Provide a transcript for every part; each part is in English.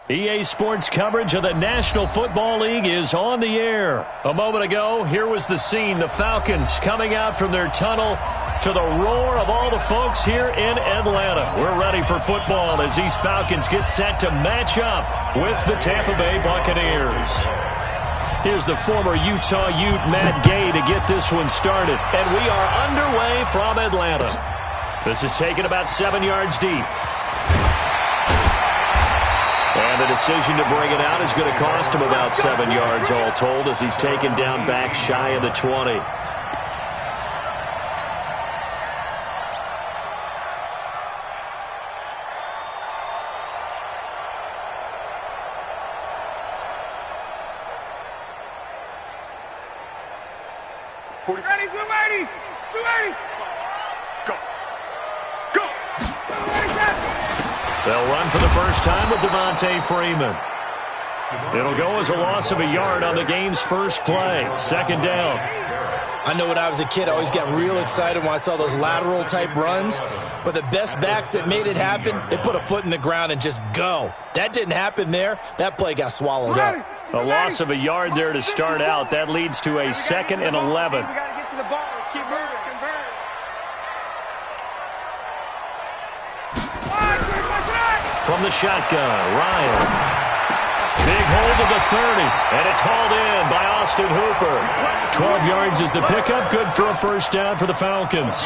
EA Sports coverage of the National Football League is on the air. A moment ago, here was the scene. The Falcons coming out from their tunnel to the roar of all the folks here in Atlanta. We're ready for football as these Falcons get set to match up with the Tampa Bay Buccaneers. Here's the former Utah Ute Matt Gay to get this one started. And we are underway from Atlanta. This is taken about 7 yards deep. And the decision to bring it out is going to cost him about 7 yards all told as he's taken down back shy of the 20. Ready, 280! 280! Go! Go! They'll run for the first time with Devontae Freeman. It'll go as a loss of a yard on the game's first play. Second down. I know when I was a kid, I always got real excited when I saw those lateral-type runs. But the best backs that made it happen, they put a foot in the ground and just go. That didn't happen there. That play got swallowed up. A loss of a yard there to start out. That leads to a 2nd and 11. We got to get to the ball. Let's keep moving. From the shotgun, Ryan. Big hold of the 30, and it's hauled in by Austin Hooper. 12 yards is the pickup. Good for a first down for the Falcons.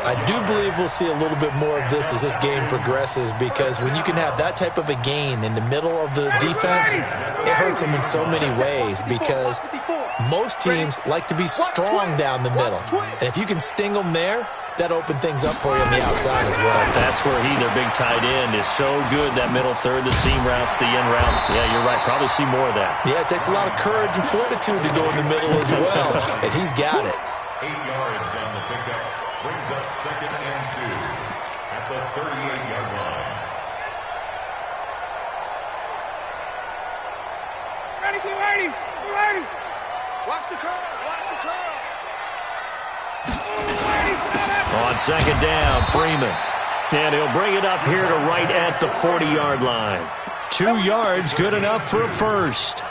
I do believe we'll see a little bit more of this as this game progresses, because when you can have that type of a gain in the middle of the defense, it hurts them in so many ways, because most teams like to be strong down the middle. And if you can sting them there, that opens things up for you on the outside as well. That's where he, their big tight end, is so good, that middle third, the seam routes, the in routes. Yeah, you're right. Probably see more of that. Yeah, it takes a lot of courage and fortitude to go in the middle as well, and he's got it. 8 yards on the pickup. Brings up 2nd and 2 at the 38-yard line. Ready, 280! 280! Watch the curve! Watch the curve! On second down, Freeman. And he'll bring it up here to right at the 40-yard line. 2 yards, good enough for a first.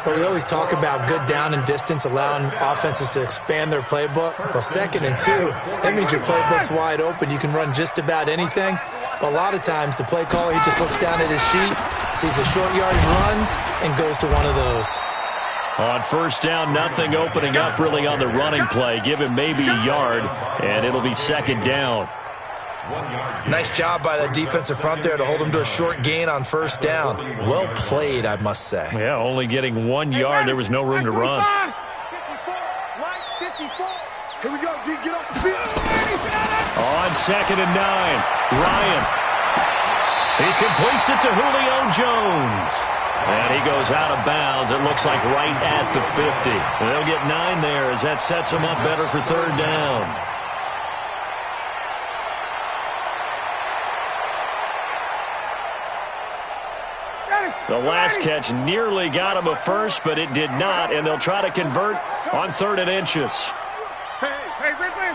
Well, we always talk about good down and distance, allowing offenses to expand their playbook. Well, 2nd and 2, that means your playbook's wide open. You can run just about anything. But a lot of times, the play caller, he just looks down at his sheet, sees the short yardage runs, and goes to one of those. On first down, nothing opening up really on the running play. Give him maybe a yard, and it'll be second down. Nice job by that defensive front there to hold him to a short gain on first down. Well played, I must say. Yeah, only getting 1 yard. There was no room to run. 54. Here we go, G. Get off the field. On 2nd and 9, Ryan. He completes it to Julio Jones. And he goes out of bounds, it looks like right at the 50. They'll get 9 there as that sets them up better for third down. The last catch nearly got him a first, but it did not, and they'll try to convert on 3rd and inches. Hey, Rick Lance.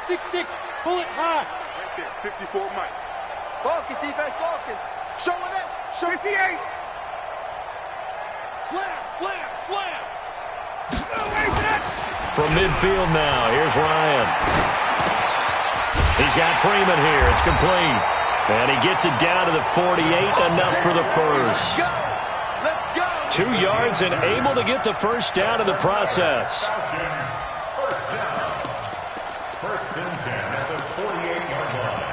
6'6", pull it high. Right there, 54 Mike. Focus, defense, focus. Showing it. 58. Slam. From midfield now, here's Ryan. He's got Freeman here. It's complete. And he gets it down to the 48, enough for the first. Let's go. 2 yards and able to get the first down in the process. First down. 1st and 10 at the 48-yard line.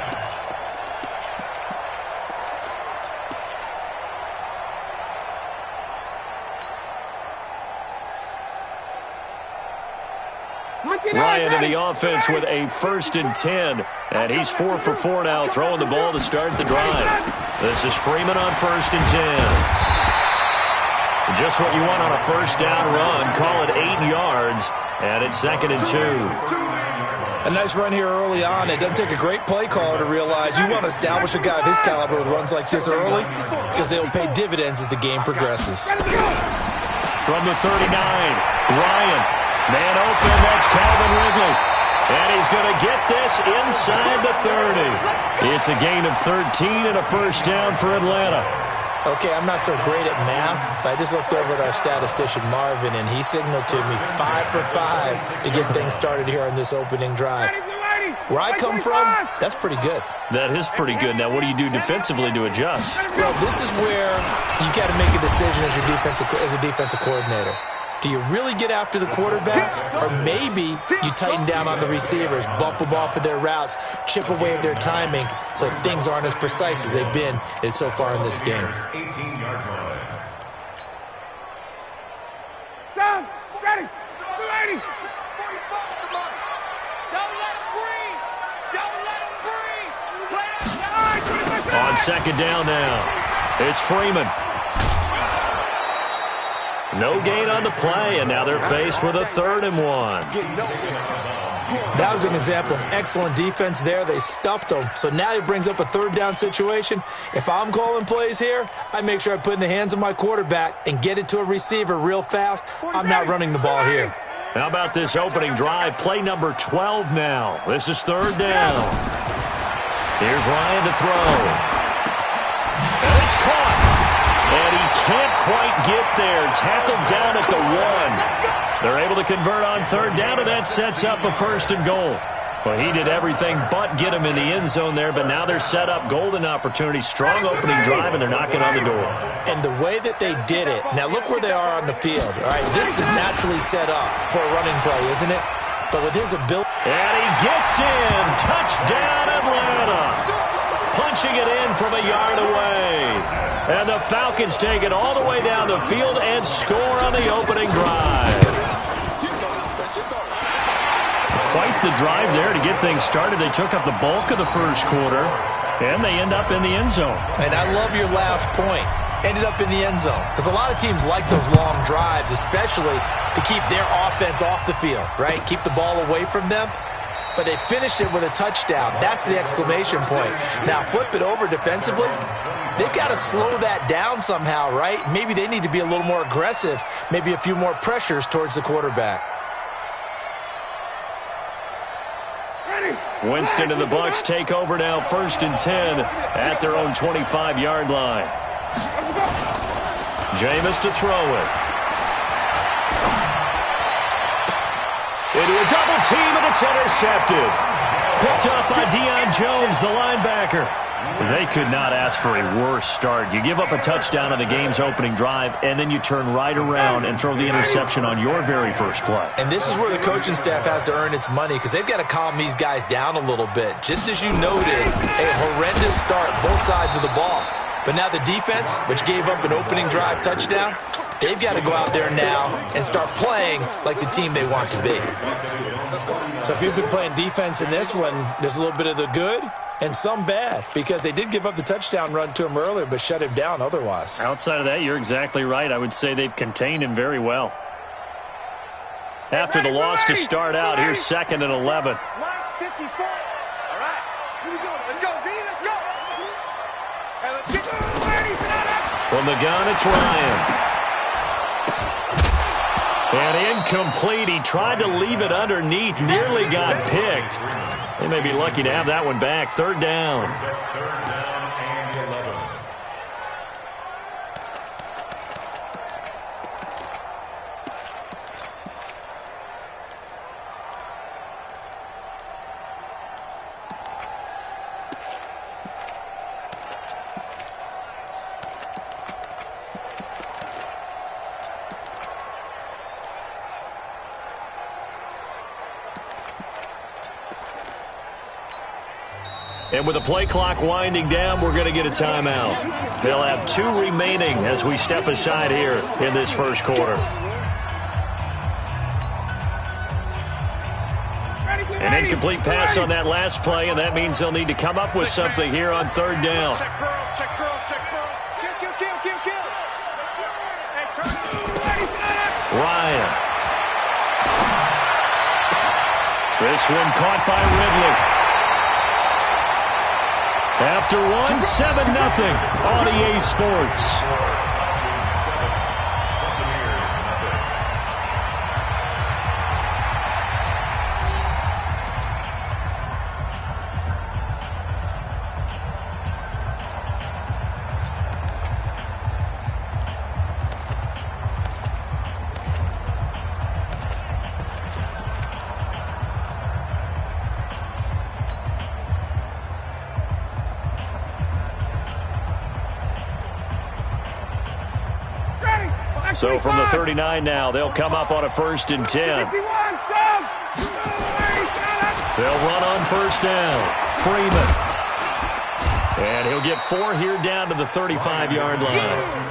Ryan in the offense with a 1st and 10. And he's 4 for 4 now, throwing the ball to start the drive. This is Freeman on 1st and 10. Just what you want on a first down run. Call it 8 yards. And it's 2nd and 2. A nice run here early on. It doesn't take a great play caller to realize you want to establish a guy of his caliber with runs like this early, because they will pay dividends as the game progresses. From the 39, Ryan. Man open, that's Calvin Ridley. And he's going to get this inside the 30. It's a gain of 13 and a first down for Atlanta. Okay, I'm not so great at math, but I just looked over at our statistician, Marvin, and he signaled to me 5 for 5 to get things started here on this opening drive. Where I come from, that's pretty good. That is pretty good. Now, what do you do defensively to adjust? Well, this is where you got to make a decision as a defensive coordinator. Do you really get after the quarterback, or maybe you tighten down on the receivers, bump them off of their routes, chip away at their timing so things aren't as precise as they've been so far in this game? 18-yard line. Down, ready, 280. Don't let him breathe. Don't let him breathe. Play out. On second down now, it's Freeman. No gain on the play, and now they're faced with a 3rd and 1. That was an example of excellent defense there. They stuffed them. So now it brings up a 3rd down situation. If I'm calling plays here, I make sure I put it in the hands of my quarterback and get it to a receiver real fast. I'm not running the ball here. How about this opening drive? Play number 12 now. This is 3rd down. Here's Ryan to throw. And it's caught. And he can't quite get there. Tackled down at the 1. They're able to convert on 3rd down, and that sets up a 1st and goal. Well, he did everything but get him in the end zone there, but now they're set up. Golden opportunity, strong opening drive, and they're knocking on the door. And the way that they did it, now look where they are on the field. All right, this is naturally set up for a running play, isn't it? But with his ability... And he gets in. Touchdown, Atlanta. Punching it in from a yard away. And the Falcons take it all the way down the field and score on the opening drive. Quite the drive there to get things started. They took up the bulk of the first quarter, and they end up in the end zone. And I love your last point. Ended up in the end zone. Because a lot of teams like those long drives, especially to keep their offense off the field, right? Keep the ball away from them. But they finished it with a touchdown. That's the exclamation point. Now, flip it over defensively. They've got to slow that down somehow, right? Maybe they need to be a little more aggressive, maybe a few more pressures towards the quarterback. Winston and the Bucs take over now, 1st and 10 at their own 25-yard line. Jameis to throw it. Into a double team, and it's intercepted. Picked up by Deion Jones, the linebacker. They could not ask for a worse start. You give up a touchdown on the game's opening drive, and then you turn right around and throw the interception on your very first play. And this is where the coaching staff has to earn its money, because they've got to calm these guys down a little bit. Just as you noted, a horrendous start, both sides of the ball. But now the defense, which gave up an opening drive touchdown, they've got to go out there now and start playing like the team they want to be. So if you've been playing defense in this one, there's a little bit of the good and some bad, because they did give up the touchdown run to him earlier but shut him down otherwise. Outside of that, you're exactly right. I would say they've contained him very well. After the loss to start out, here's 2nd and 11. 54. All right. Here we go. Let's go, D. Let's go. Hey, let's get From the gun, it's Ryan. And incomplete. He tried to leave it underneath, nearly got picked. They may be lucky to have that one back. 3rd down. And with the play clock winding down, we're going to get a timeout. They'll have 2 remaining as we step aside here in this first quarter. An incomplete pass on that last play, and that means they'll need to come up with something here on 3rd down. Check curls, check curls, check curls. Kill. Hey, turn. Ryan. This one caught by Ridley. After 1, 7-0 on EA Sports. So from the 39 now, they'll come up on a 1st and 10. They'll run on 1st down. Freeman. And he'll get 4 here down to the 35-yard line.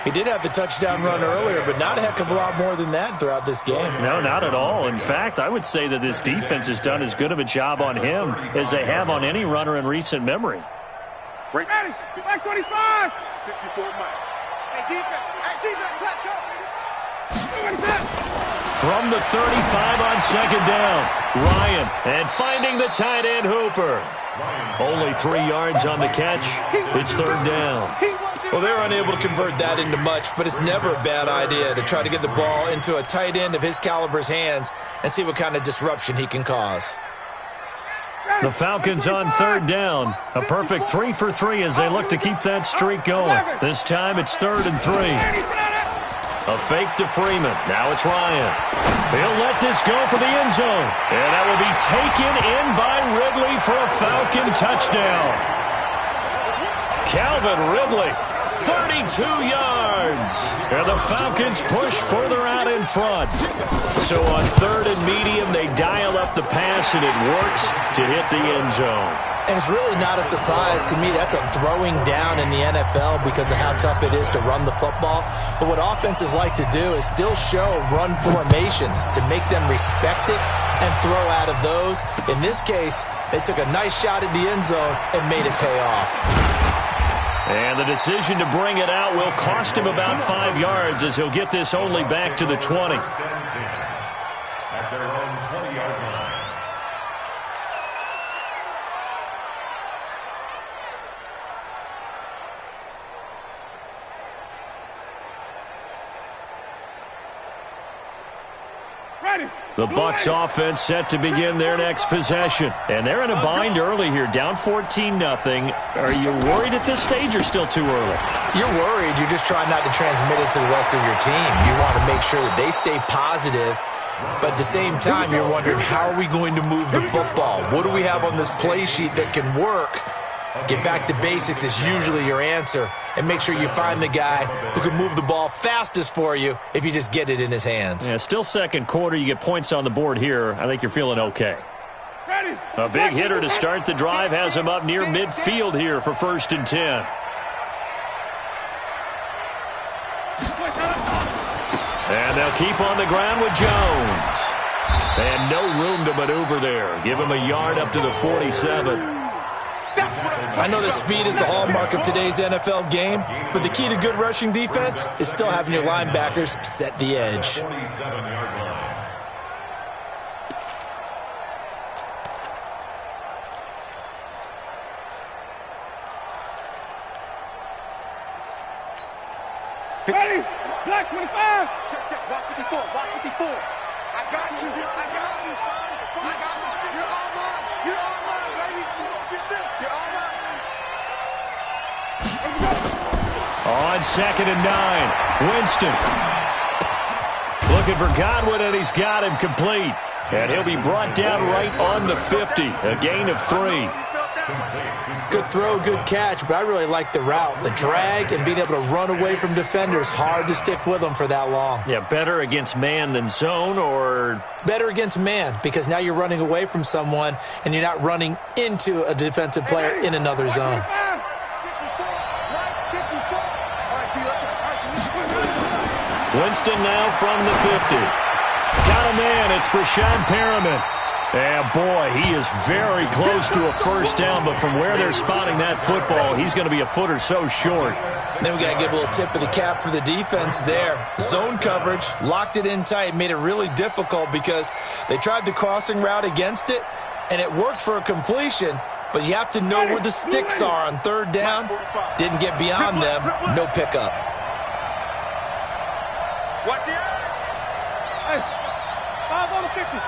He did have the touchdown run earlier, but not a heck of a lot more than that throughout this game. No, not at all. In fact, I would say that this defense has done as good of a job on him as they have on any runner in recent memory. Ready, back 25. 54 Mike. Hey, defense, let's go. From the 35 on 2nd down, Ryan, and finding the tight end Hooper. Only 3 yards on the catch. It's 3rd down. Well, they were unable to convert that into much, but it's never a bad idea to try to get the ball into a tight end of his caliber's hands and see what kind of disruption he can cause. The Falcons on 3rd down. A perfect 3 for 3 as they look to keep that streak going. This time it's 3rd and 3. A fake to Freeman. Now it's Ryan. He'll let this go for the end zone. And that will be taken in by Ridley for a Falcon touchdown. Calvin Ridley, 32 yards. And the Falcons push further out in front. So on 3rd and medium, they dial up the pass, and it works to hit the end zone. And it's really not a surprise to me. That's a throwing down in the NFL because of how tough it is to run the football. But what offenses like to do is still show run formations to make them respect it and throw out of those. In this case, they took a nice shot at the end zone and made it pay off. And the decision to bring it out will cost him about 5 yards as he'll get this only back to the 20. At their own 20-yard line. The Bucs offense set to begin their next possession. And they're in a bind early here, down 14-0. Are you worried at this stage or still too early? You're worried. You're just trying not to transmit it to the rest of your team. You want to make sure that they stay positive. But at the same time, you're wondering, how are we going to move the football? What do we have on this play sheet that can work? Get back to basics is usually your answer. And make sure you find the guy who can move the ball fastest for you if you just get it in his hands. Yeah, still 2nd quarter. You get points on the board here. I think you're feeling okay. A big hitter to start the drive has him up near midfield here for 1st and 10. And they'll keep on the ground with Jones. And no room to maneuver there. Give him a yard up to the 47. I know that speed is the hallmark of today's NFL game, but the key to good rushing defense is still having your linebackers set the edge. 47-yard line. Ready? Black 25. Check. Block 54. Block 54. I got you, son. I got you. You're online. You're online, baby. You're online. On 2nd and 9, Winston. Looking for Godwin, and he's got him complete. And he'll be brought down right on the 50. A gain of 3. Good throw, good catch, but I really like the route. The drag and being able to run away from defenders, hard to stick with them for that long. Yeah, better against man than zone, or? Better against man, because now you're running away from someone and you're not running into a defensive player in another zone. Winston now from the 50. Got a man, it's Brashad Perriman. And boy, he is very close to a 1st down, but from where they're spotting that football, he's going to be a foot or so short. Then we got to give a little tip of the cap for the defense there. Zone coverage, locked it in tight, made it really difficult because they tried the crossing route against it, and it worked for a completion, but you have to know where the sticks are on 3rd down. Didn't get beyond them, no pickup. Watch the eye. Hey, 5 on the 50.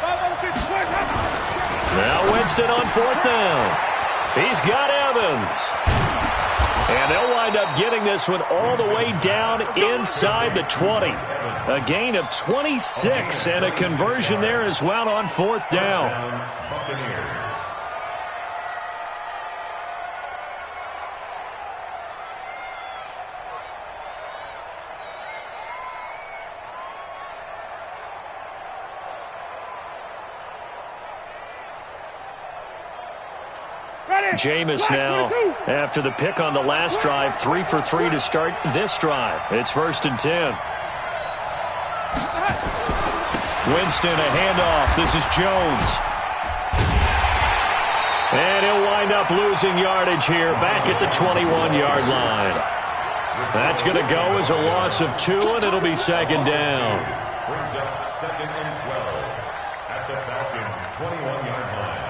5 on the 50. Now Winston on 4th down. He's got Evans. And they'll wind up getting this one all the way down inside the 20. A gain of 26 and a conversion there as well on 4th down. Jameis now, after the pick on the last drive, 3 for 3 to start this drive. It's 1st and 10. Winston, a handoff. This is Jones. And he'll wind up losing yardage here, back at the 21-yard line. That's going to go as a loss of 2, and it'll be 2nd down. Brings up 2nd and 12 at the Falcons' 21-yard line.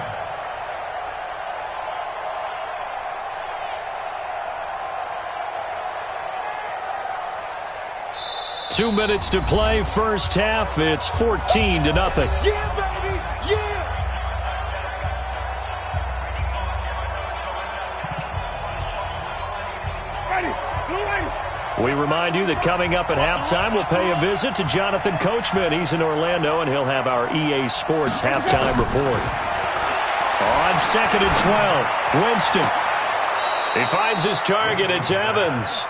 Two minutes to play, first half. It's 14-0. Yeah, baby! Yeah! We remind you that coming up at halftime, we'll pay a visit to Jonathan Coachman. He's in Orlando, and he'll have our EA Sports halftime report. On 2nd and 12, Winston. He finds his target. It's Evans.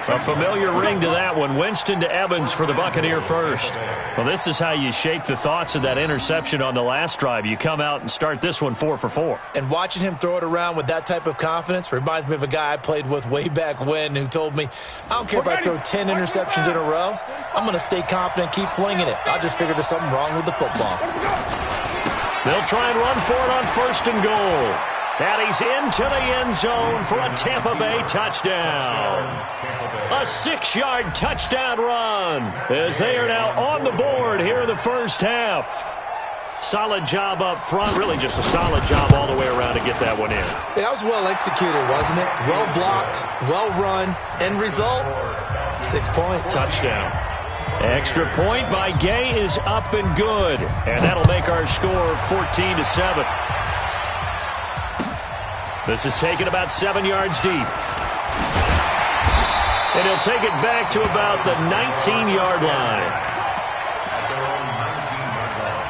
A familiar ring to that one. Winston to Evans for the Buccaneer first. Well, this is how you shake the thoughts of that interception on the last drive. You come out and start this one 4 for 4. And watching him throw it around with that type of confidence reminds me of a guy I played with way back when who told me, I don't care if I throw 10 interceptions in a row. I'm going to stay confident, keep flinging it. I just figured there's something wrong with the football. They'll try and run for it on 1st and goal. And he's into the end zone for a Tampa Bay touchdown. A 6-yard touchdown run as they are now on the board here in the first half. Solid job up front. Really just a solid job all the way around to get that one in. That was well executed, wasn't it? Well blocked, well run. End result, 6 points. Touchdown. Extra point by Gay is up and good. And that'll make our score 14-7. This is taken about 7 yards deep. And he'll take it back to about the 19-yard line. At their own 19-yard line.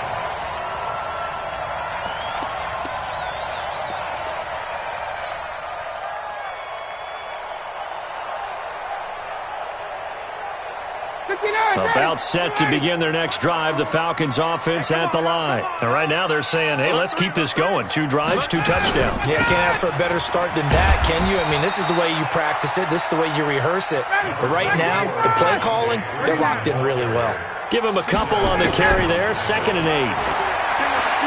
About set to begin their next drive, the Falcons offense at the line. And right now they're saying, hey, let's keep this going. 2 drives, 2 touchdowns. Yeah, can't ask for a better start than that, can you? I mean, this is the way you practice it. This is the way you rehearse it. But right now, the play calling, they're locked in really well. Give him a couple on the carry there. 2nd and 8.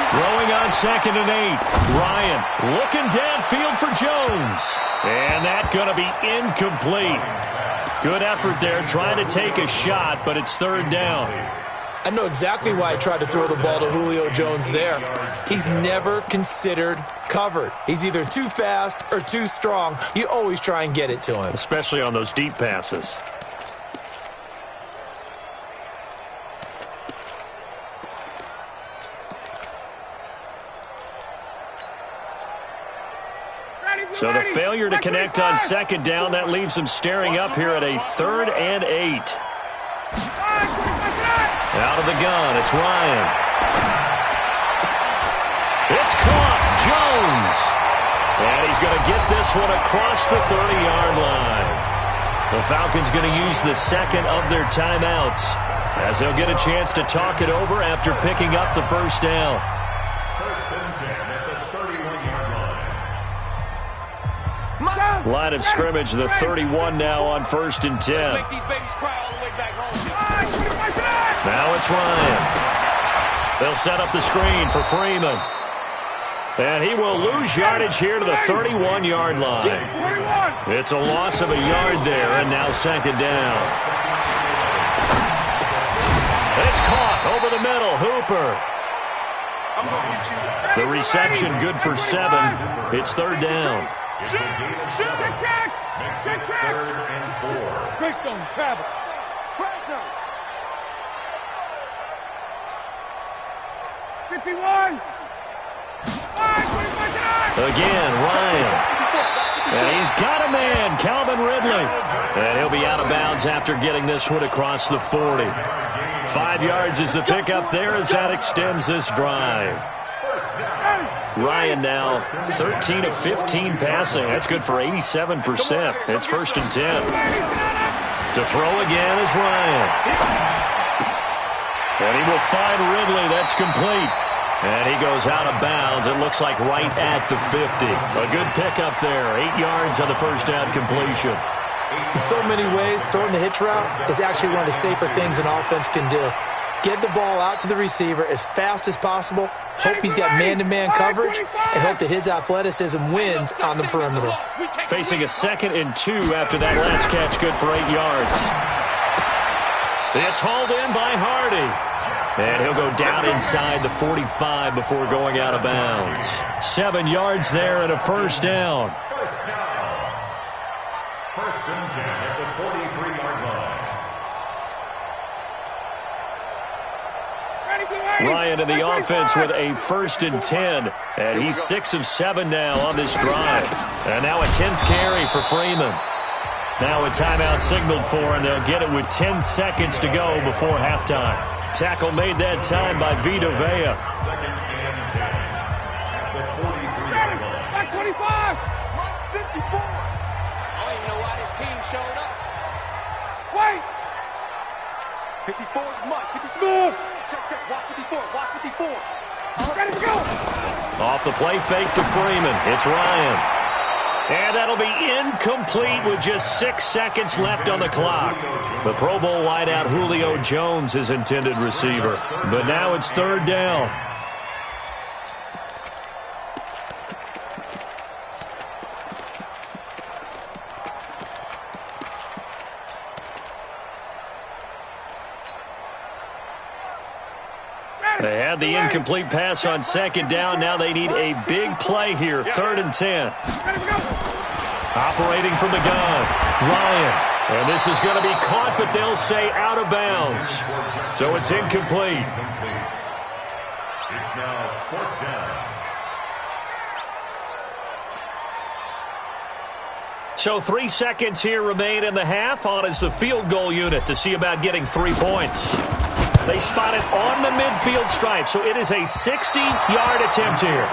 Throwing on 2nd and 8. Ryan looking downfield for Jones. And that's going to be incomplete. Good effort there, trying to take a shot, but it's 3rd down. I know exactly why I tried to throw the ball to Julio Jones there. He's never considered covered. He's either too fast or too strong. You always try and get it to him. Especially on those deep passes. So the failure to connect on 2nd down, that leaves them staring up here at a 3rd and 8. Out of the gun, it's Ryan. It's caught, Jones. And he's going to get this one across the 30-yard line. The Falcons going to use the 2nd of their timeouts as they'll get a chance to talk it over after picking up the 1st down. 1st and 10 at the 31-yard line. Line of scrimmage, the 31 now on 1st and 10. Now it's Ryan. They'll set up the screen for Freeman. And he will lose yardage here to the 31-yard line. It's a loss of a yard there, and now 2nd down. It's caught over the middle. Hooper. The reception good for 7. It's 3rd down. It's a gain of 7. Makes it 3rd and 4. Greystone travel. 51. Again, Ryan. And he's got a man, Calvin Ridley. And he'll be out of bounds after getting this one across the 40. 5 yards is the pickup there as that extends this drive. Ryan now 13 of 15 passing. That's good for 87%. It's 1st and 10. To throw again is Ryan. And he will find Ridley. That's complete. And he goes out of bounds. It looks like right at the 50. A good pickup there. 8 yards on the first down completion. In so many ways, throwing the hitch route is actually one of the safer things an offense can do. Get the ball out to the receiver as fast as possible, hope he's got man-to-man coverage, and hope that his athleticism wins on the perimeter. Facing a 2nd and 2 after that last catch, good for 8 yards. It's hauled in by Hardy. And he'll go down inside the 45 before going out of bounds. 7 yards there and a first down. First and 10 at the 43-yard line. Ryan in the offense with a 1st and 10. And he's 6 of 7 now on this drive. And now a 10th carry for Freeman. Now a timeout signaled for, and they'll get it with 10 seconds to go before halftime. Tackle made that time by Vita Vea. 2nd and 10 at the 43-yard line. Back 25. 54. I don't even know why his team showed up. Wait. 54 is Mike. Get the smooth. Check. Watch 54. Watch 54. Ready to go. Off the play fake to Freeman. It's Ryan. And that'll be incomplete with just 6 seconds left on the clock. The Pro Bowl wideout Julio Jones is intended receiver. But now it's 3rd down. They had the incomplete pass on 2nd down. Now they need a big play here. 3rd and 10. Operating from the gun, Ryan. And this is going to be caught, but they'll say out of bounds. So it's incomplete. It's now 4th down. So 3 seconds here remain in the half. On is the field goal unit to see about getting 3 points. They spot it on the midfield stripe, so it is a 60-yard attempt here.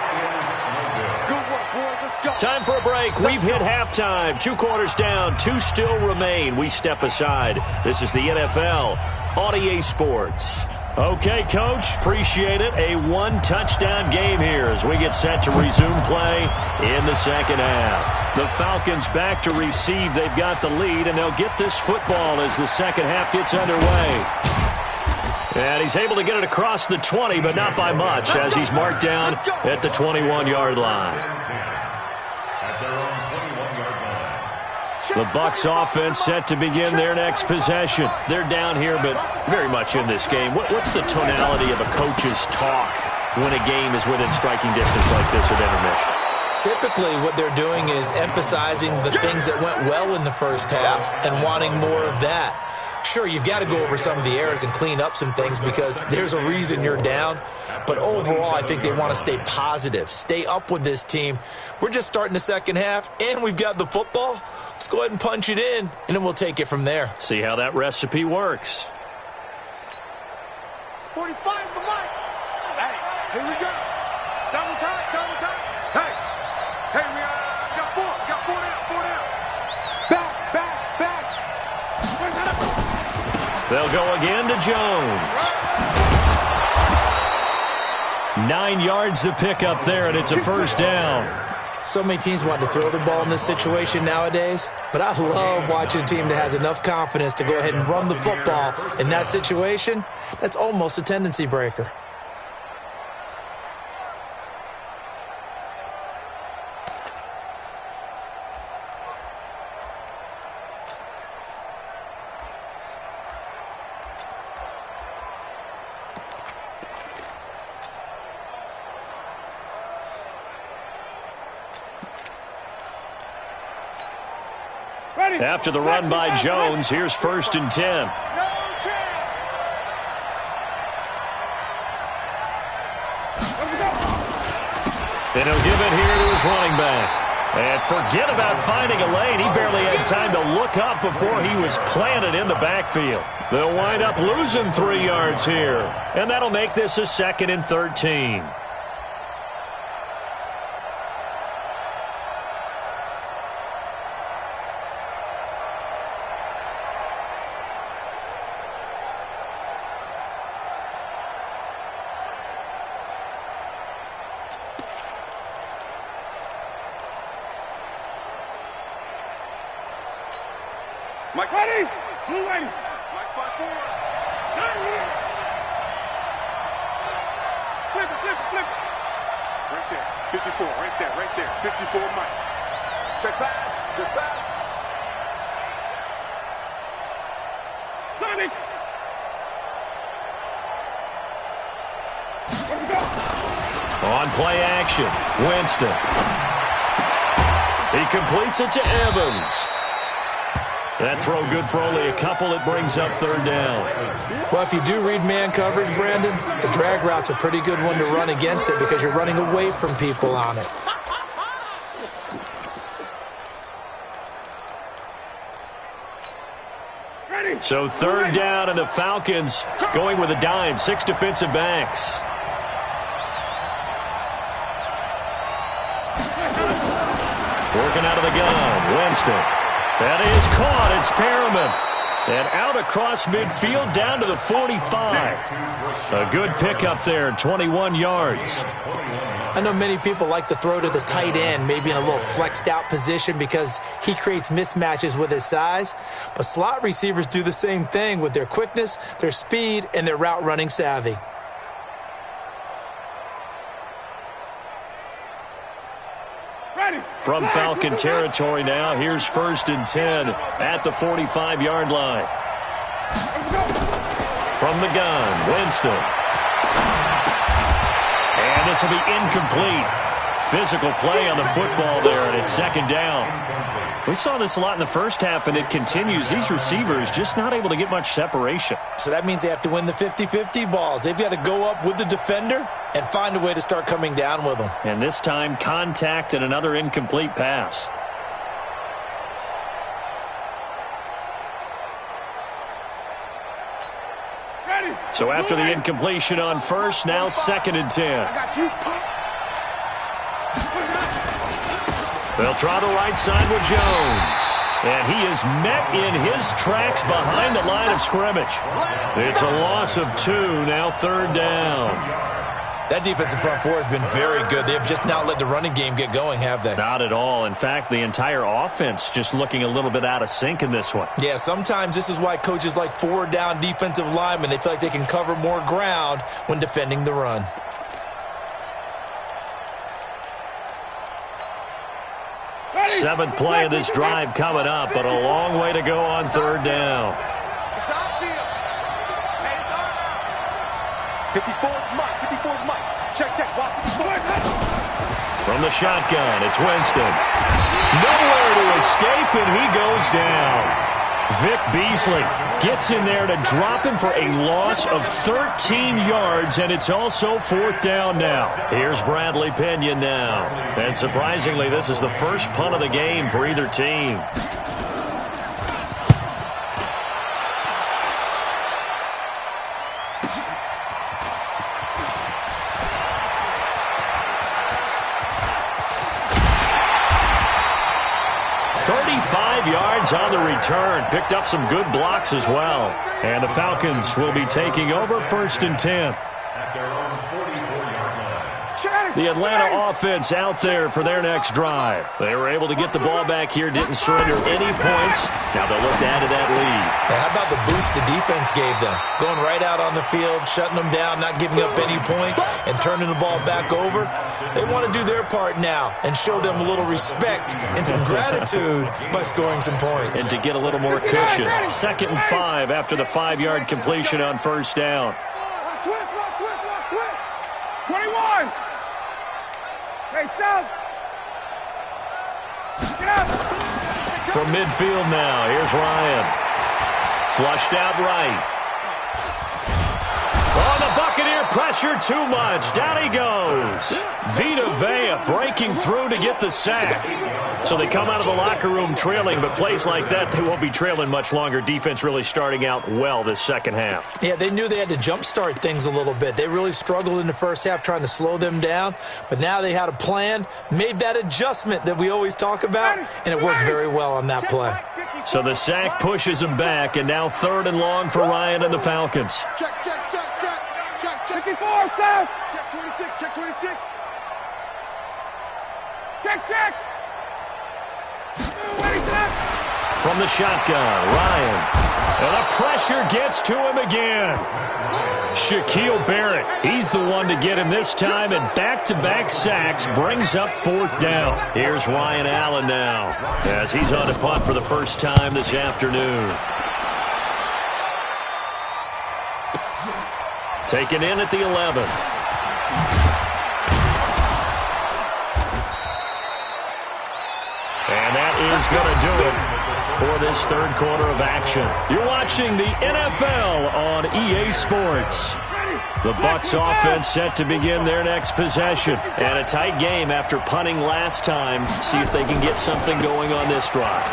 Good work, boys. Let's go. Time for a break. We've hit halftime. 2 quarters down. 2 still remain. We step aside. This is the NFL on EA Sports. Okay, Coach. Appreciate it. A 1-touchdown game here as we get set to resume play in the second half. The Falcons back to receive. They've got the lead, and they'll get this football as the second half gets underway. And he's able to get it across the 20, but not by much, as he's marked down at the 21-yard line. The Bucs offense set to begin their next possession. They're down here, but very much in this game. What's the tonality of a coach's talk when a game is within striking distance like this at intermission? Typically, what they're doing is emphasizing the things that went well in the first half and wanting more of that. Sure, you've got to go over some of the errors and clean up some things because there's a reason you're down. But overall, I think they want to stay positive, stay up with this team. We're just starting the second half, and we've got the football. Let's go ahead and punch it in, and then we'll take it from there. See how that recipe works. 45's the mic. Hey, here we go. Double time. Hey, we got 4 down. Back. They'll go again to Jones. 9 yards to pick up there, and it's a first down. So many teams want to throw the ball in this situation nowadays, but I love watching a team that has enough confidence to go ahead and run the football in that situation. That's almost a tendency breaker. After the run by Jones, here's 1st and 10. No chance. And he'll give it here to his running back. And forget about finding a lane. He barely had time to look up before he was planted in the backfield. They'll wind up losing 3 yards here. And that'll make this a 2nd and 13. Mike, ready? Blue ready. Mike, 5-4. Flip it, flip it, flip it. Right there, 54, right there, 54, Mike. Check pass, check pass. Sonic. Let's go. On play action, Winston. He completes it to Evans. That throw good for only a couple. It brings up third down. Well, if you do read man coverage, Brandon, the drag route's a pretty good one to run against it because you're running away from people on it. So third down, and the Falcons going with a dime. 6 defensive backs. Working out of the gun, Winston. That is caught. It's Perriman. And out across midfield down to the 45. A good pickup there, 21 yards. I know many people like to throw to the tight end, maybe in a little flexed out position because he creates mismatches with his size. But slot receivers do the same thing with their quickness, their speed, and their route running savvy. From Falcon territory now, here's 1st and 10 at the 45-yard line. From the gun, Winston. And this will be incomplete. Physical play on the football there, and it's second down. We saw this a lot in the first half, and it continues. These receivers just not able to get much separation. So that means they have to win the 50-50 balls. They've got to go up with the defender and find a way to start coming down with them. And this time, contact and another incomplete pass. So after the incompletion on first, now 2nd and 10. They'll try the right side with Jones. And he is met in his tracks behind the line of scrimmage. It's a loss of 2, now third down. That defensive front four has been very good. They have just not let the running game get going, have they? Not at all. In fact, the entire offense just looking a little bit out of sync in this one. Yeah, sometimes this is why coaches like forward-down defensive linemen, they feel like they can cover more ground when defending the run. Seventh play of this drive coming up, but a long way to go on third down. 54's Mike, 54's Mike. Check, walk 54. From the shotgun, it's Winston. Nowhere to escape, and he goes down. Vic Beasley gets in there to drop him for a loss of 13 yards, and it's also 4th down now. Here's Bradley Pinion now. And surprisingly, this is the first punt of the game for either team. Yards on the return. Picked up some good blocks as well. And the Falcons will be taking over 1st and 10. At their own 44-yard line. The Atlanta offense out there for their next drive. They were able to get the ball back here, didn't surrender any points. Now they'll look to add to that lead. Yeah, how about the boost the defense gave them? Going right out on the field, shutting them down, not giving up any points, and turning the ball back over. They want to do their part now and show them a little respect and some gratitude by scoring some points. And to get a little more cushion. 2nd and 5 after the 5-yard completion on first down. Switch. 21. Hey, South. Get up. From midfield now, here's Ryan. Flushed out right. Oh, the Buccaneer pressure too much. Down he goes. Vita Vea breaking through to get the sack. So they come out of the locker room trailing, but plays like that, they won't be trailing much longer. Defense really starting out well this second half. Yeah, they knew they had to jumpstart things a little bit. They really struggled in the first half trying to slow them down, but now they had a plan, made that adjustment that we always talk about, and it worked very well on that play. So the sack pushes them back, and now 3rd and long for Ryan and the Falcons. Check. 54, South. Check 26. Check. from the shotgun. Ryan. And the pressure gets to him again. Shaquille Barrett, he's the one to get him this time, and back-to-back sacks brings up 4th down. Here's Ryan Allen now, as he's on to punt for the first time this afternoon. Taken in at the 11. And that is going to do it for this third quarter of action. You're watching the NFL on EA Sports. The Bucs offense set to begin their next possession. And a tight game after punting last time. See if they can get something going on this drive.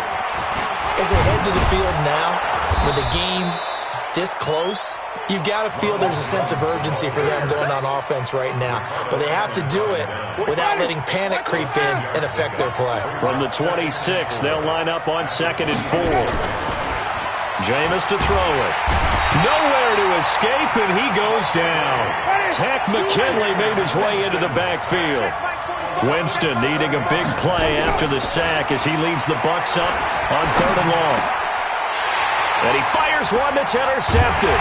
As they head to the field now, with the game this close, you've got to feel there's a sense of urgency for them going on offense right now. But they have to do it without letting panic creep in and affect their play. From the 26, they'll line up on 2nd and 4. Jameis to throw it. Nowhere to escape, and he goes down. Tech McKinley made his way into the backfield. Winston needing a big play after the sack as he leads the Bucs up on 3rd and long. And he fires one that's intercepted.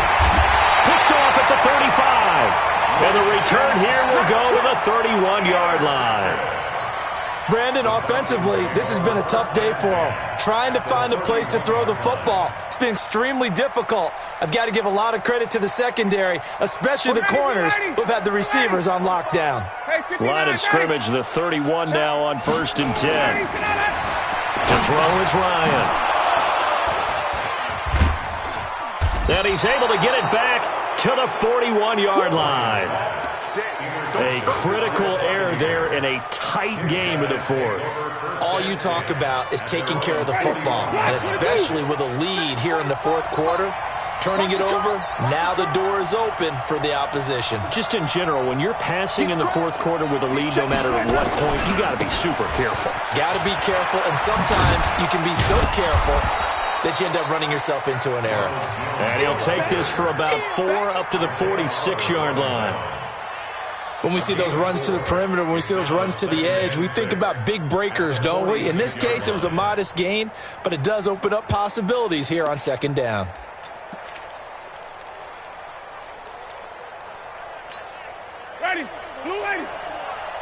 Picked off at the 35. And the return here will go to the 31-yard line. Brandon, offensively, this has been a tough day for him. Trying to find a place to throw the football. It's been extremely difficult. I've got to give a lot of credit to the secondary, especially the corners who've had the receivers on lockdown. Line of scrimmage, the 31 now on 1st and 10. To throw is Ryan. And he's able to get it back to the 41-yard line. A critical error there in a tight game in the 4th. All you talk about is taking care of the football, and especially with a lead here in the 4th quarter, turning it over, now the door is open for the opposition. Just in general, when you're passing in the 4th quarter with a lead, no matter at what point, you got to be super careful. Got to be careful, and sometimes you can be so careful that you end up running yourself into an error. And he'll take this for about 4 up to the 46-yard line. When we see those runs to the perimeter, when we see those runs to the edge, we think about big breakers, don't we? In this case, it was a modest gain, but it does open up possibilities here on 2nd down. Ready, blue lady.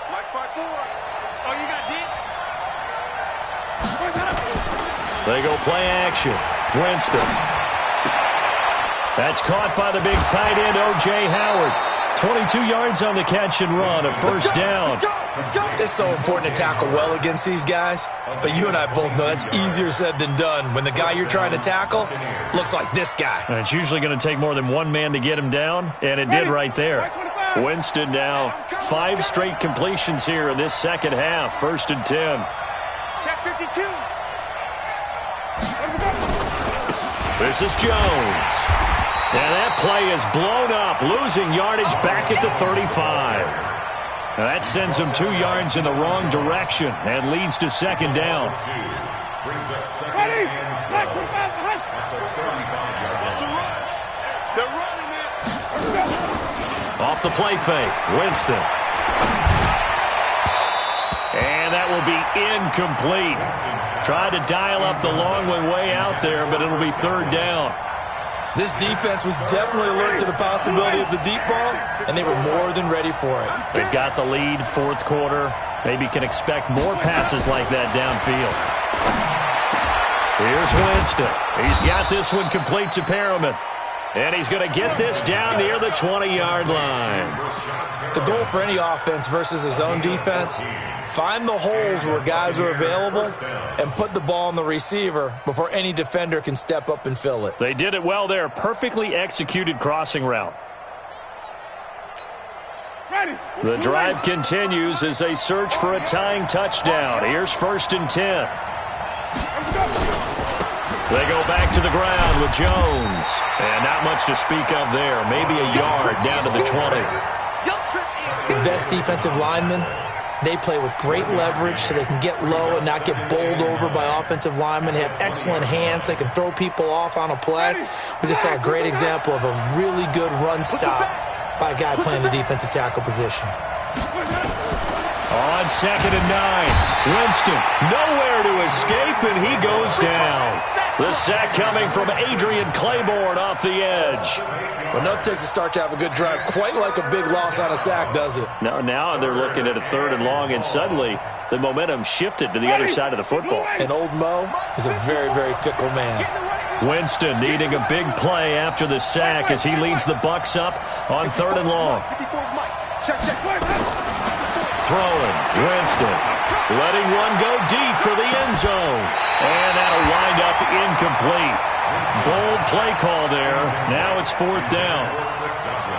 Watch 5-4. Oh, you got deep? They go play action. Winston. That's caught by the big tight end, O.J. Howard. 22 yards on the catch and run, a 1st down. It's so important to tackle well against these guys, but you and I both know that's easier said than done when the guy you're trying to tackle looks like this guy. And it's usually going to take more than one man to get him down, and it did right there. Winston now 5 straight completions here in this second half, 1st and 10. Check 52. This is Jones. And that play is blown up, losing yardage back at the 35. Now that sends him 2 yards in the wrong direction and leads to 2nd down. Ready? Black 25 behind. They're running it. Off the play fake, Winston. And that will be incomplete. Tried to dial up the long one way out there, but it'll be 3rd down. This defense was definitely alert to the possibility of the deep ball, and they were more than ready for it. They've got the lead, 4th quarter. Maybe can expect more passes like that downfield. Here's Winston. He's got this one complete to Perriman. And he's going to get this down near the 20-yard line. The goal for any offense versus his own defense, find the holes where guys are available and put the ball on the receiver before any defender can step up and fill it. They did it well there. Perfectly executed crossing route. The drive continues as they search for a tying touchdown. Here's 1st and 10. They go back to the ground with Jones. And not much to speak of there. Maybe a yard down to the 20. The best defensive linemen, they play with great leverage so they can get low and not get bowled over by offensive linemen. They have excellent hands. They can throw people off on a play. We just saw a great example of a really good run stop by a guy playing the defensive tackle position. On 2nd and 9. Winston nowhere to escape, and he goes down. The sack coming from Adrian Claiborne off the edge. Enough takes to start to have a good drive. Quite like a big loss on a sack, does it? Now they're looking at a 3rd and long, and suddenly the momentum shifted to the other side of the football. And old Mo is a very, very fickle man. Winston needing a big play after the sack as he leads the Bucs up on 3rd and long. Throwing, Winston letting one go deep for the end zone. And that'll wind up incomplete. Bold play call there. Now it's 4th down.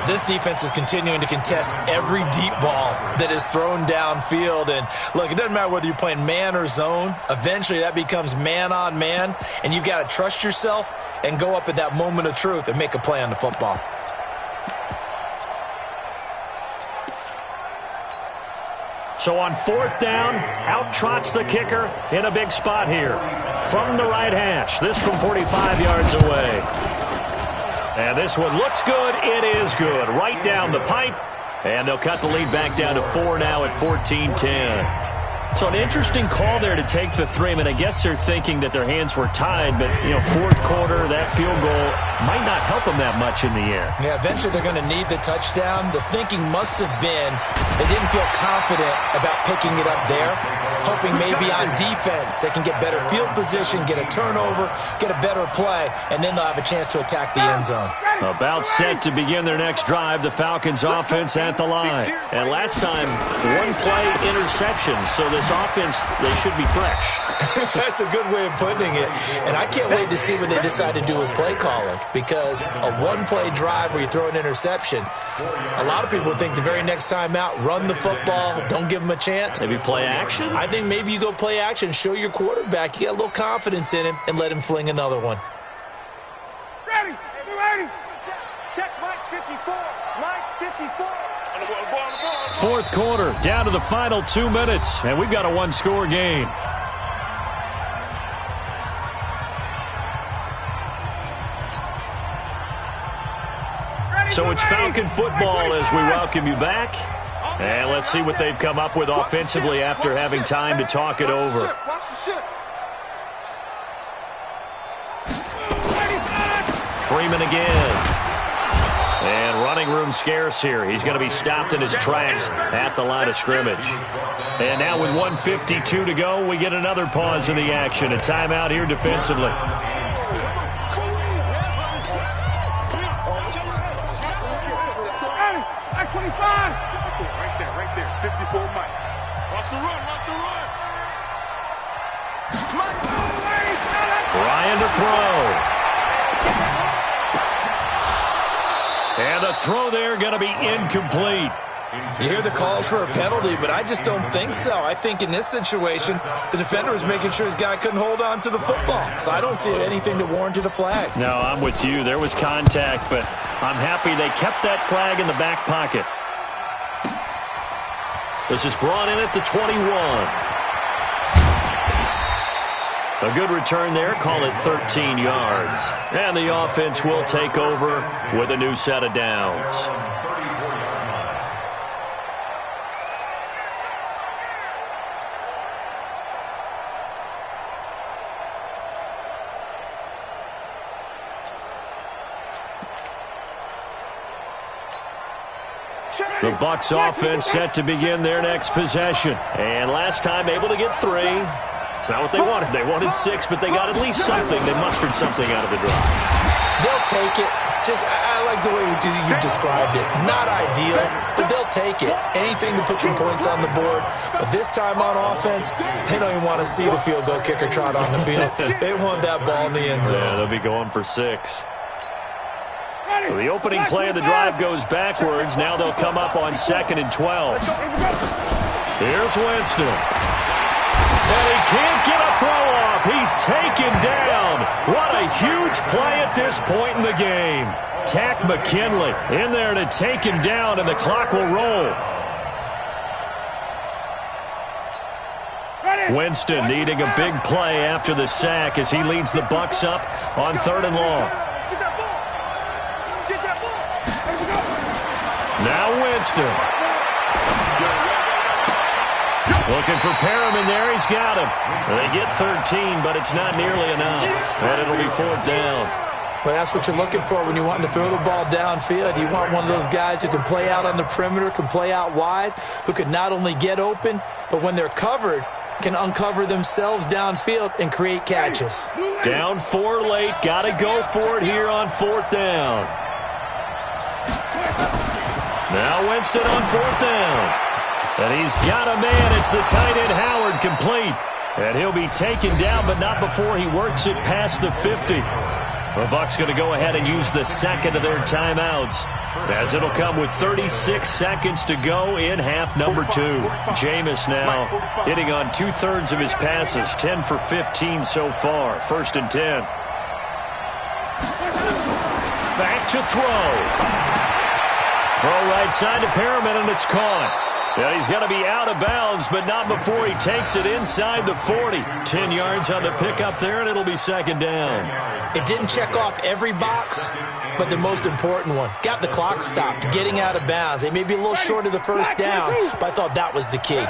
This defense is continuing to contest every deep ball that is thrown downfield. And look, it doesn't matter whether you're playing man or zone. Eventually that becomes man on man. And you've got to trust yourself and go up at that moment of truth and make a play on the football. So on 4th down, out trots the kicker in a big spot here. From the right hash, this from 45 yards away. And this one looks good. It is good. Right down the pipe. And they'll cut the lead back down to 4 now at 14-10. So an interesting call there to take the 3. I mean, I guess they're thinking that their hands were tied, but, 4th quarter, that field goal might not help them that much in the air. Yeah, eventually they're going to need the touchdown. The thinking must have been they didn't feel confident about picking it up there, hoping maybe on defense they can get better field position, get a turnover, get a better play, and then they'll have a chance to attack the end zone. About set to begin their next drive, the Falcons offense at the line. And last time, 1 play interception, so this offense, they should be fresh. That's a good way of putting it. And I can't wait to see what they decide to do with play calling, because a 1-play drive where you throw an interception, a lot of people think the very next time out, run the football, don't give them a chance. Maybe play action? I think maybe you go play action, show your quarterback, you get a little confidence in him, and let him fling another one. Ready, ready. Check Mike 54. Mike 54. 4th quarter, down to the final 2 minutes, and we've got a 1-score game. So it's Falcon football as we welcome you back. And let's see what they've come up with offensively after having time to talk it over. Freeman again. And running room scarce here. He's going to be stopped in his tracks at the line of scrimmage. And now with 1:52 to go, we get another pause in the action. A timeout here defensively. Right there. 54 Mike. Watch the run. Ryan to throw. And the throw there going to be incomplete. You hear the calls for a penalty, but I just don't think so. I think in this situation, the defender was making sure his guy couldn't hold on to the football. So I don't see anything to warrant a flag. No, I'm with you. There was contact, but I'm happy they kept that flag in the back pocket. This is brought in at the 21. A good return there, call it 13 yards. And the offense will take over with a new set of downs. The Bucs offense set to begin their next possession. And last time able to get 3. It's not what they wanted. They wanted 6, but they got at least something. They mustered something out of the drive. They'll take it. I like the way you described it. Not ideal, but they'll take it. Anything to put some points on the board. But this time on offense, they don't even want to see the field goal kicker trot on the field. They want that ball in the end zone. Yeah, they'll be going for 6. So the opening play of the drive goes backwards. Now they'll come up on 2nd and 12. Here's Winston. And he can't get a throw off. He's taken down. What a huge play at this point in the game. Tack McKinley in there to take him down, and the clock will roll. Winston needing a big play after the sack as he leads the Bucs up on 3rd and long. Now Winston. Looking for Perriman there. He's got him. They get 13, but it's not nearly enough. And it'll be 4th down. But that's what you're looking for when you want to throw the ball downfield. You want one of those guys who can play out on the perimeter, can play out wide, who can not only get open, but when they're covered, can uncover themselves downfield and create catches. Down 4 late. Got to go for it here on 4th down. Now Winston on 4th down. And he's got a man. It's the tight end Howard, complete. And he'll be taken down, but not before he works it past the 50. The Bucs going to go ahead and use the second of their timeouts, as it'll come with 36 seconds to go in half number 2. Jameis now hitting on 2/3 of his passes, 10 for 15 so far. 1st and 10. Back to throw. Throw right side to Perriman, and it's caught. Yeah, he's going to be out of bounds, but not before he takes it inside the 40. 10 yards on the pickup there, and it'll be 2nd down. It didn't check off every box, but the most important one. Got the clock stopped, getting out of bounds. They may be a little short of the 1st down, but I thought that was the key.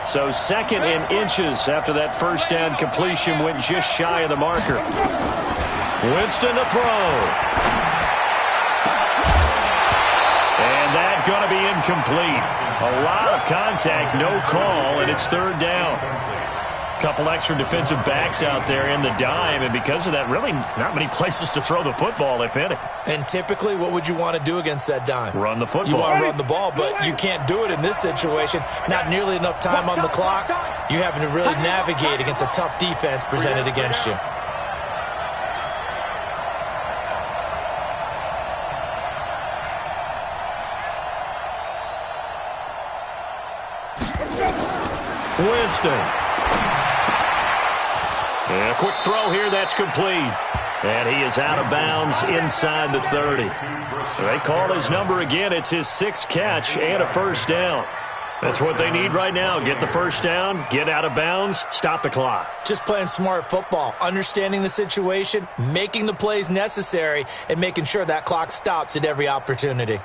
So 2nd and inches after that 1st down completion went just shy of the marker. Winston to throw. And that's going to be incomplete. A lot of contact, no call, and it's 3rd down. Couple extra defensive backs out there in the dime, and because of that, really not many places to throw the football, if any. And typically, what would you want to do against that dime? Run the football. You want to run the ball, but you can't do it in this situation. Not nearly enough time on the clock. You're having to really navigate against a tough defense presented against you. Winston. And a quick throw here, that's complete. And he is out of bounds inside the 30. They call his number again. It's his 6th catch and a 1st down. That's what they need right now. Get the 1st down, get out of bounds, stop the clock. Just playing smart football, understanding the situation, making the plays necessary, and making sure that clock stops at every opportunity.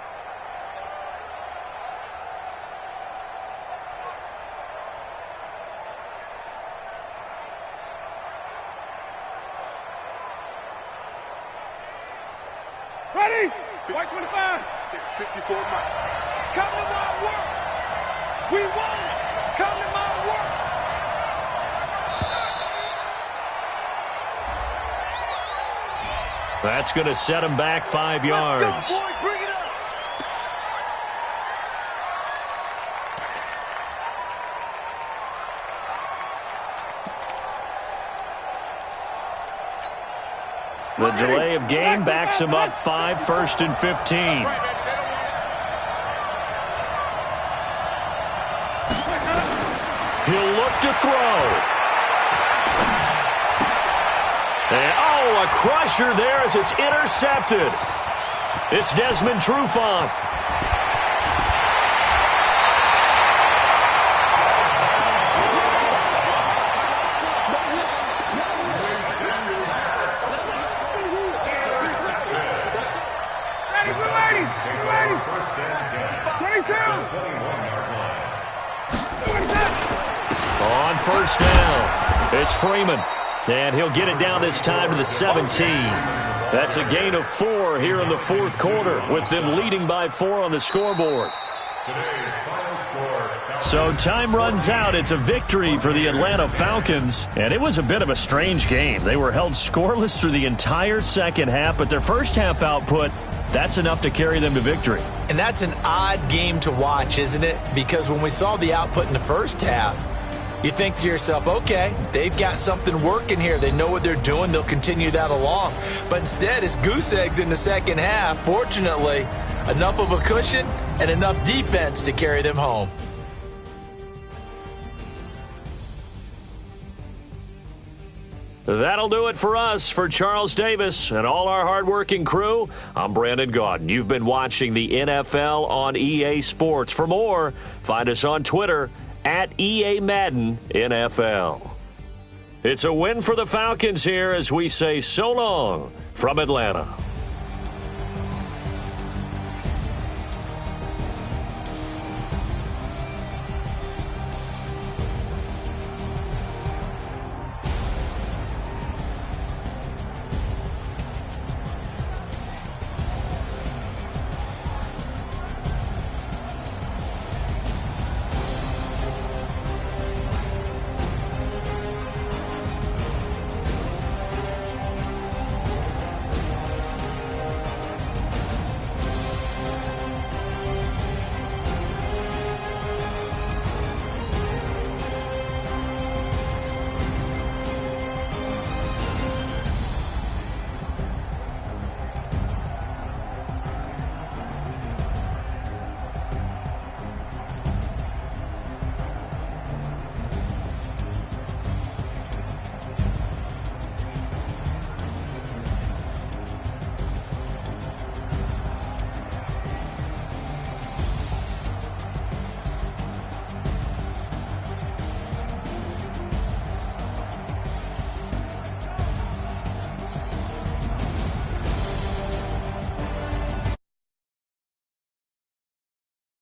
Ready? White 25. 54 miles. Come to my work. We won. Come to my work. That's going to set him back 5 yards. Let's go, boys. Bring it up. The delay of game backs him up 5, 1st and 15. He'll look to throw. And, a crusher there as it's intercepted. It's Desmond Trufant. On 1st down, it's Freeman. And he'll get it down this time to the 17. That's a gain of 4 here in the 4th quarter, with them leading by 4 on the scoreboard. So time runs out. It's a victory for the Atlanta Falcons. And it was a bit of a strange game. They were held scoreless through the entire 2nd half, but their 1st half output, that's enough to carry them to victory. And that's an odd game to watch, isn't it? Because when we saw the output in the 1st half, you think to yourself, okay, they've got something working here. They know what they're doing. They'll continue that along. But instead, it's goose eggs in the 2nd half. Fortunately, enough of a cushion and enough defense to carry them home. That'll do it for us. For Charles Davis and all our hardworking crew, I'm Brandon Gaudin. You've been watching the NFL on EA Sports. For more, find us on Twitter at EA Madden NFL. It's a win for the Falcons here as we say so long from Atlanta.